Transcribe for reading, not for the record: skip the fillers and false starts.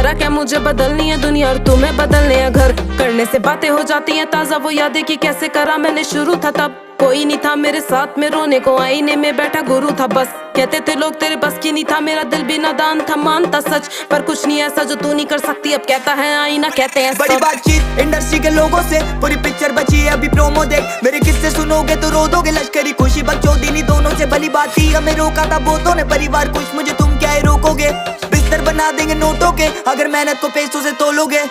बोला क्या मुझे बदलनी है दुनिया और तुम्हें बदलने हैं घर। करने से बातें हो जाती हैं ताजा, वो यादें कि कैसे करा मैंने शुरू था तब। कोई नहीं था मेरे साथ में रोने को, आईने में बैठा गुरु था बस। कहते थे लोग तेरे बस की नहीं था, मेरा दिल भी नादान था, मानता सच। पर कुछ नहीं ऐसा जो तू नहीं कर सकती, अब कहता है आईना, कहते हैं बड़ी बातचीत इंडस्ट्री के लोगों से, पूरी पिक्चर बची है अभी प्रोमो देख। मेरे किस्से सुनोगे तो रो दोगे, लश्करी खुशी बकचोदी दोनों से भली बात थी। हमें रोका था बहुतों ने, परिवार खुश मुझे तुम क्या रोकोगे। बिस्तर बना देंगे नोटों के, अगर मेहनत को पैसों से तोलोगे।